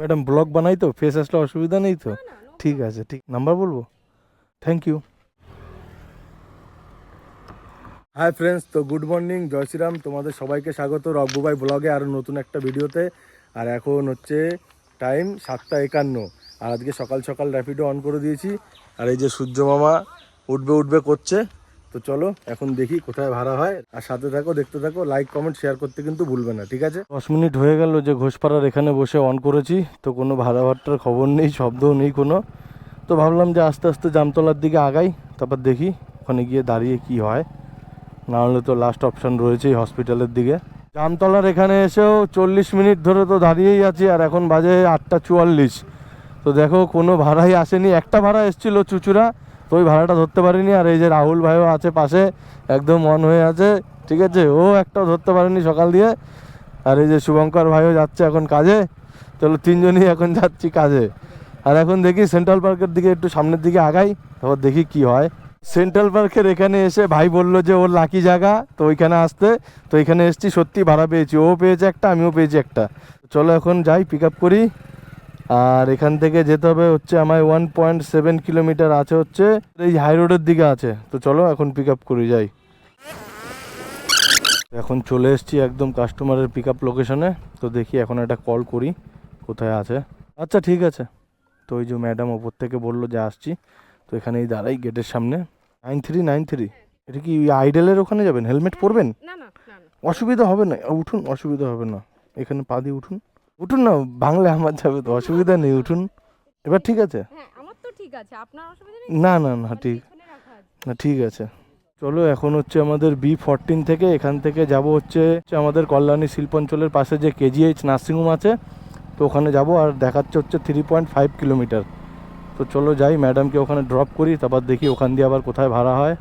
Madam blog বানাই তো, face আসলে অসুবিধা নেই তো? ঠিক আছে, ঠিক নাম্বার বলবো। Thank you. হাই ফ্রেন্ডস, তো গুড মর্নিং, জয় শ্রীরাম। তোমাদের সবাইকে স্বাগত রব্বুভাই ব্লগে আরও নতুন একটা ভিডিওতে। আর এখন হচ্ছে টাইম 7:51, আর আজকে সকাল সকাল র্যাপিডো অন করে দিয়েছি। আর এই যে সূর্য মামা উঠবে করছে। তো চলো এখন দেখি কোথায় ভাড়া হয়, আর সাথে থাকো, দেখতে থাকো, লাইক কমেন্ট শেয়ার করতে কিন্তু ভুলবে না, ঠিক আছে? 10 মিনিট হয়ে গেল যে ঘোষপাড়ার এখানে বসে অন করেছি, তো কোনো ভাড়া ভাড়ার খবর নেই, শব্দও নেই কোনো। তো ভাবলাম যে আস্তে আস্তে জামতলার দিকে আগাই, তারপর দেখি ওখানে গিয়ে দাঁড়িয়ে কি হয়। না হলে তো লাস্ট অপশান রয়েছেই হসপিটালের দিকে। জামতলার এখানে এসেও 40 মিনিট ধরে তো দাঁড়িয়েই আছি, আর এখন বাজে 8:44। তো দেখো কোনো ভাড়াই আসেনি। একটা ভাড়া এসেছিলো চুচুড়া, তো ওই ভাড়াটা ধরতে পারিনি। আর এই যে রাহুল ভাইও আছে পাশে, একদম অন হয়ে আছে, ঠিক আছে, ও একটাও ধরতে পারেনি সকাল দিয়ে। আর এই যে শুভঙ্কর ভাইও যাচ্ছে এখন কাজে। চলো তিনজনই এখন যাচ্ছি কাজে। আর এখন দেখি সেন্ট্রাল পার্কের দিকে একটু সামনের দিকে আগাই, তারপর দেখি কি হয়। সেন্ট্রাল পার্কের এখানে এসে ভাই বললো যে ওর লাকি জায়গা, তো ওইখানে আসতে। তো এখানে এসছি, সত্যি ভাড়া পেয়েছি, ও পেয়েছে একটা, আমিও পেয়েছি একটা। চলো এখন যাই, পিক আপ করি। আর এখান থেকে যেতে হবে হচ্ছে আমায় 1.7 কিলোমিটার আছে, হচ্ছে এই হাই রোডের দিকে আছে। তো চলো এখন পিক আপ করি, যাই। এখন চলে এসেছি একদম কাস্টমারের পিক আপ লোকেশনে। তো দেখি এখন একটা কল করি কোথায় আছে। আচ্ছা ঠিক আছে। তো ওই যে ম্যাডাম ওপর থেকে বললো যে আসছি, তো এখানেই দাঁড়াই গেটের সামনে। 9393, এটা কি আইডেলের ওখানে যাবেন? হেলমেট পরবেন? না না না না, অসুবিধা হবে না, উঠুন, অসুবিধা হবে না। এখানে পা দিয়ে উঠুন, উঠুন না, বাংলা আমার যাবে তো, অসুবিধা নেই, উঠুন। এবার ঠিক আছে? হ্যাঁ আমার তো ঠিক আছে, আপনার অসুবিধা নেই। না না না, ঠিক না, ঠিক আছে। চলো এখন হচ্ছে আমাদের B14 থেকে, এখান থেকে যাব হচ্ছে আমাদের কল্যাণী শিল্পাঞ্চলের পাশে যে KGH নার্সিংহোম আছে, তো ওখানে যাব। আর দেখাচ্ছে হচ্ছে 3.5 কিলোমিটার। তো চলো যাই, ম্যাডামকে ওখানে ড্রপ করি, তারপর দেখি ওখান দিয়ে আবার কোথায় ভাড়া হয়।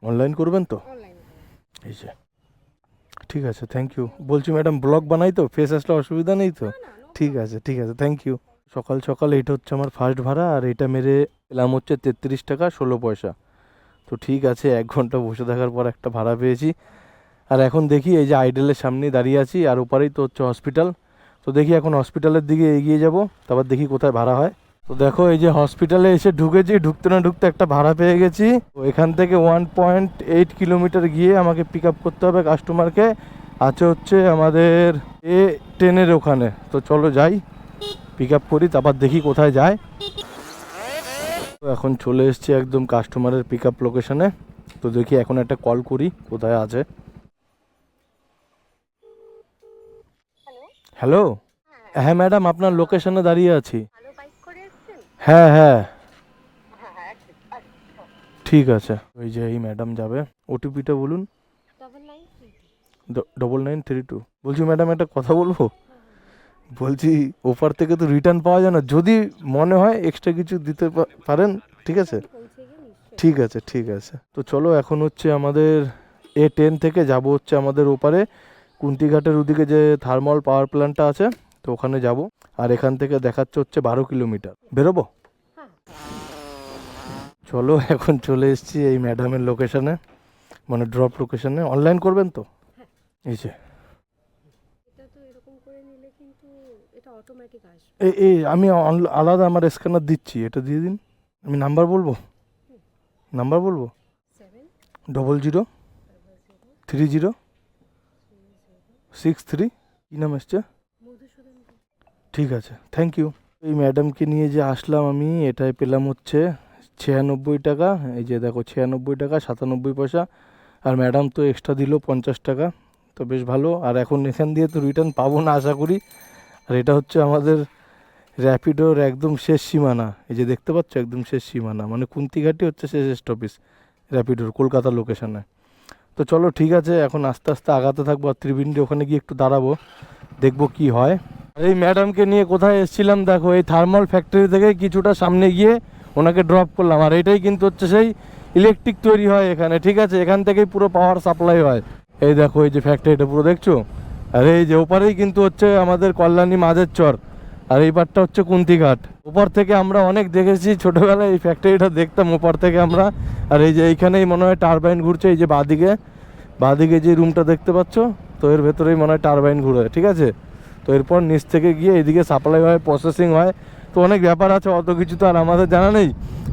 অনলাইন করবেন তো? এই যে, ঠিক আছে, থ্যাংক ইউ। বলছি ম্যাডাম ব্লগ বানাই তো, ফেস আসলে অসুবিধা নেই তো? ঠিক আছে, ঠিক আছে, থ্যাংক ইউ। সকাল সকাল এইটা হচ্ছে আমার ফার্স্ট ভাড়া, আর এইটা মেরে পেলাম হচ্ছে 33 টাকা 16 পয়সা। তো ঠিক আছে, 1 ঘন্টা বসে থাকার পর একটা ভাড়া পেয়েছি। আর এখন দেখি এই যে আইডেলের সামনেই দাঁড়িয়ে আছি, আর ওপারেই তো হচ্ছে হসপিটাল। তো দেখি এখন হসপিটালের দিকে এগিয়ে যাব, তারপর দেখি কোথায় ভাড়া হয়। তো দেখো এই যে হসপিটালে এসে ঢুকেছি, ঢুকতে না ঢুকতে একটা ভাড়া পেয়ে গেছি। তো এখান থেকে 1.8 কিলোমিটার গিয়ে আমাকে পিক আপ করতে হবে কাস্টমারকে। আছে হচ্ছে আমাদের A10 ওখানে। তো চলো যাই, পিক আপ করি, তারপর দেখি কোথায় যায়। তো এখন চলে এসেছি একদম কাস্টমারের পিক আপ লোকেশনে। তো দেখি এখন একটা কল করি কোথায় আছে। হ্যালো, হ্যাঁ ম্যাডাম, আপনার লোকেশনে দাঁড়িয়ে আছি। হ্যাঁ হ্যাঁ, ঠিক আছে। ওই যে এই ম্যাডাম যাবে, ওটিপিটা বলুন। 9932। বলছি ম্যাডাম একটা কথা বলবো। বলছি ওপার থেকে তো রিটার্ন পাওয়া যায় না, যদি মনে হয় এক্সট্রা কিছু দিতে পারেন, ঠিক আছে? ঠিক আছে, ঠিক আছে। তো চলো এখন হচ্ছে আমাদের A10 থেকে যাব হচ্ছে আমাদের ওপারে কুন্তিঘাটের ওদিকে যে থার্মাল পাওয়ার প্ল্যান্টটা আছে, তো ওখানে যাব। আর এখান থেকে দেখাচ্ছে হচ্ছে 12 কিলোমিটার। বেরোবো? চলো এখন চলে এসেছি এই ম্যাডামের লোকেশনে, মানে ড্রপ লোকেশনে। অনলাইন করবেন তো? এই যে এই আমি আলাদা আমার স্ক্যানার দিচ্ছি, এটা দিয়ে দিন। আমি নাম্বার বলবো, নাম্বার বলবো 003063। কী নাম এসছে? ঠিক আছে, থ্যাংক ইউ। এই ম্যাডামকে নিয়ে যে আসলাম আমি, এটাই পেলাম হচ্ছে 96 টাকা। এই যে দেখো 96 টাকা 97 পয়সা। আর ম্যাডাম তো এক্সট্রা দিল 50 টাকা, তো বেশ ভালো। আর এখন এখান দিয়ে তো রিটার্ন পাবো না আশা করি। আর এটা হচ্ছে আমাদের র্যাপিডোর একদম শেষ সীমানা। এই যে দেখতে পাচ্ছ, একদম শেষ সীমানা, মানে কুন্তিঘাটি হচ্ছে শেষ স্টপেজ র্যাপিডোর, কলকাতা লোকেশনে। তো চলো ঠিক আছে, এখন আস্তে আস্তে আগাতে থাকবো। আর ত্রিবেণী ওখানে গিয়ে একটু দাঁড়াবো, দেখবো কি হয়। আর এই ম্যাডামকে নিয়ে কোথায় এসেছিলাম দেখো, এই থার্মাল ফ্যাক্টরি থেকে কিছুটা সামনে গিয়ে ওনাকে ড্রপ করলাম। আর এটাই কিন্তু হচ্ছে সেই ইলেকট্রিক তৈরি হয় এখানে, ঠিক আছে? এখান থেকেই পুরো পাওয়ার সাপ্লাই হয়। এই দেখো এই যে ফ্যাক্টরিটা পুরো দেখছো। আর এই যে ওপারেই কিন্তু হচ্ছে আমাদের কল্যাণী মাঝের চর, আর এই পারটা হচ্ছে কুন্তিঘাট। ওপার থেকে আমরা অনেক দেখেছি ছোটোবেলায়, এই ফ্যাক্টরিটা দেখতাম ওপার থেকে আমরা। আর এই যে এইখানেই মনে হয় টারবাইন ঘুরছে, এই যে বাঁদিকে যে রুমটা দেখতে পাচ্ছ, তো এর ভেতরেই মনে হয় টারবাইন ঘুরে, ঠিক আছে? তো এরপর নিচ থেকে গিয়ে এদিকে সাপ্লাই হয়, প্রসেসিং হয়, তো অনেক ব্যাপার আছে, অত কিছু তো আর আমাদের জানা নেই।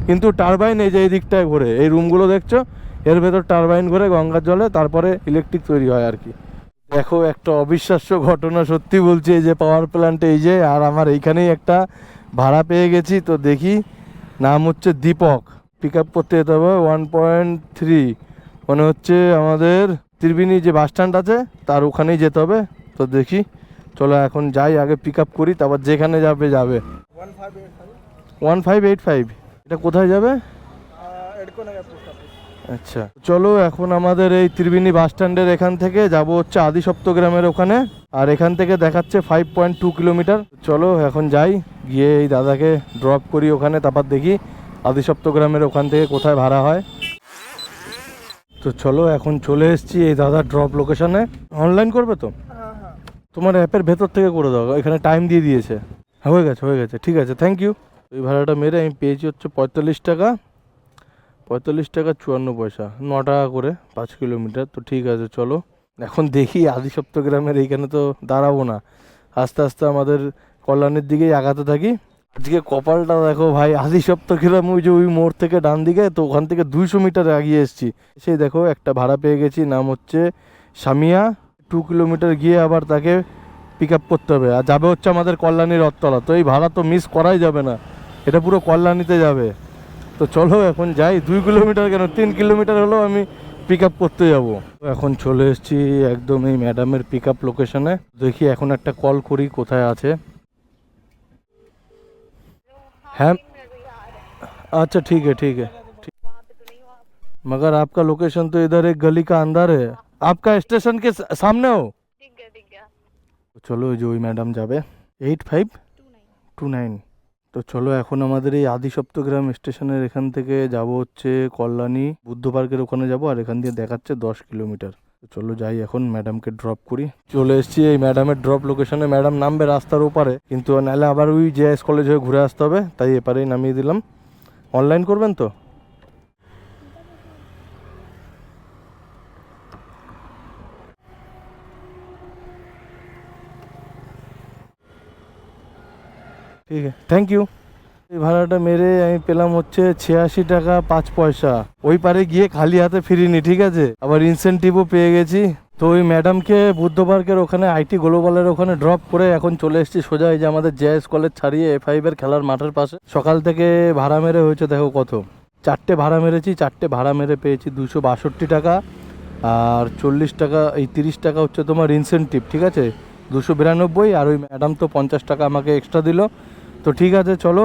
কিন্তু টারবাইন এই যে এই দিকটায় ঘোরে, এই রুমগুলো দেখছো এর ভেতর টারবাইন ঘোরে গঙ্গার জলে, তারপরে ইলেকট্রিক তৈরি হয় আর কি। দেখো একটা অবিশ্বাস্য ঘটনা, সত্যি বলছি, এই যে পাওয়ার প্ল্যান্ট এই যে, আর আমার এইখানেই একটা ভাড়া পেয়ে গেছি। তো দেখি, নাম হচ্ছে দীপক, পিক আপ করতে যেতে হবে 1.3, মনে হচ্ছে আমাদের ত্রিবেণী যে বাস স্ট্যান্ড আছে তার ওখানেই যেতে হবে। তো দেখি, চলো এখন যাই, আগে পিক আপ করি, তারপর যেখানে যাবে যাবে। 1585, এটা কোথায় যাবে? আচ্ছা চলো, এখন আমাদের এই ত্রিবেণী বাস স্ট্যান্ডের এখান থেকে যাব হচ্ছে আদি সপ্তগ্রামের ওখানে, আর এখান থেকে দেখাচ্ছে 5.2 কিলোমিটার। চলো এখন যাই, গিয়ে এই দাদাকে ড্রপ করি ওখানে, তারপর দেখি আদি সপ্তগ্রামের ওখান থেকে কোথায় ভাড়া হয়। তো চলো এখন চলে এসেছি এই দাদার ড্রপ লোকেশনে। অনলাইন করবে তো? তোমার অ্যাপের ভেতর থেকে করে দাও, এখানে টাইম দিয়ে দিয়েছে। হ্যাঁ হয়ে গেছে, হয়ে গেছে, ঠিক আছে, থ্যাংক ইউ। এই ভাড়াটা মেরে আমি পেয়েছি হচ্ছে 45 টাকা, 45 টাকা 54 পয়সা, 9 টাকা করে 5 কিলোমিটার। তো ঠিক আছে চলো, এখন দেখি আদি সপ্তগ্রামের এইখানে তো দাঁড়াবো না, আস্তে আস্তে আমাদের কল্যাণের দিকেই আগাতে থাকি। আজকে কপালটা দেখো ভাই, আদি সপ্তগ্রাম ওই যে ওই মোড় থেকে ডান দিকে, তো ওখান থেকে 200 মিটার এগিয়ে এসেছি। সেই দেখো একটা ভাড়া পেয়ে গেছি, নাম হচ্ছে সামিয়া। 2 কিলোমিটার গিয়ে আবার তাকে পিক আপ করতে হবে, আর যাবে হচ্ছে আমাদের কল্যাণী রথতলা। তো এই ভাড়া তো মিস করাই যাবে না, এটা পুরো কল্যাণীতে যাবে। তো চলো এখন যাই, 2 কিলোমিটার কেন 3 কিলোমিটার হলেও আমি পিক আপ করতে যাব। এখন চলে এসেছি একদম এই ম্যাডামের পিক আপ লোকেশনে। দেখি এখন একটা কল করি কোথায় আছে। হ্যাঁ अच्छा ठीक है ठीक है ठीक। मगर आपका लोकेशन तो इधर एक गली का अंदर है, आपका स्टेशन के सामने हो। ठीक है চলো ওই যে ওই ম্যাডাম যাবে 8529। তো চলো এখন আমাদের এই আদি সপ্তগ্রাম স্টেশনের এখান থেকে যাব হচ্ছে কল্যাণী বুদ্ধ পার্কের ওখানে যাব, আর এখান দিয়ে দেখাচ্ছে 10 কিলোমিটার। তো চলো যাই, এখন ম্যাডামকে ড্রপ করি। চলে এসেছি এই ম্যাডামের ড্রপ লোকেশনে। ম্যাডাম নামবে রাস্তার ওপারে, কিন্তু নাহলে আবার ওই জেএস কলেজ হয়ে ঘুরে আসতে হবে, তাই এপারেই নামিয়ে দিলাম। অনলাইন করবেন তো? ঠিক আছে, থ্যাংক ইউ। এই ভাড়াটা মেরে আমি পেলাম হচ্ছে 86 টাকা 5 পয়সা। ওই পারে গিয়ে খালি হাতে ফিরিনি, ঠিক আছে, আবার ইনসেন্টিভও পেয়ে গেছি। তো ওই ম্যাডামকে বুদ্ধ পার্কের ওখানে আইটি গ্লোবালের ওখানে ড্রপ করে এখন চলে এসেছি সোজা এই যে আমাদের জেএস কলেজ ছাড়িয়ে A5 এর খেলার মাঠের পাশে। সকাল থেকে ভাড়া মেরে হয়েছে দেখো কত, 4টে ভাড়া মেরেছি, 4টে ভাড়া মেরে পেয়েছি 262 টাকা, আর 40 টাকা, এই 30 টাকা হচ্ছে তোমার ইনসেন্টিভ, ঠিক আছে, 292। আর ওই ম্যাডাম তো 50 টাকা আমাকে এক্সট্রা দিল। তো ঠিক আছে চলো,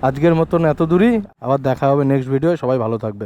আজকের মতন এত দূরই, আবার দেখা হবে নেক্সট ভিডিও। সবাই ভালো থাকবে।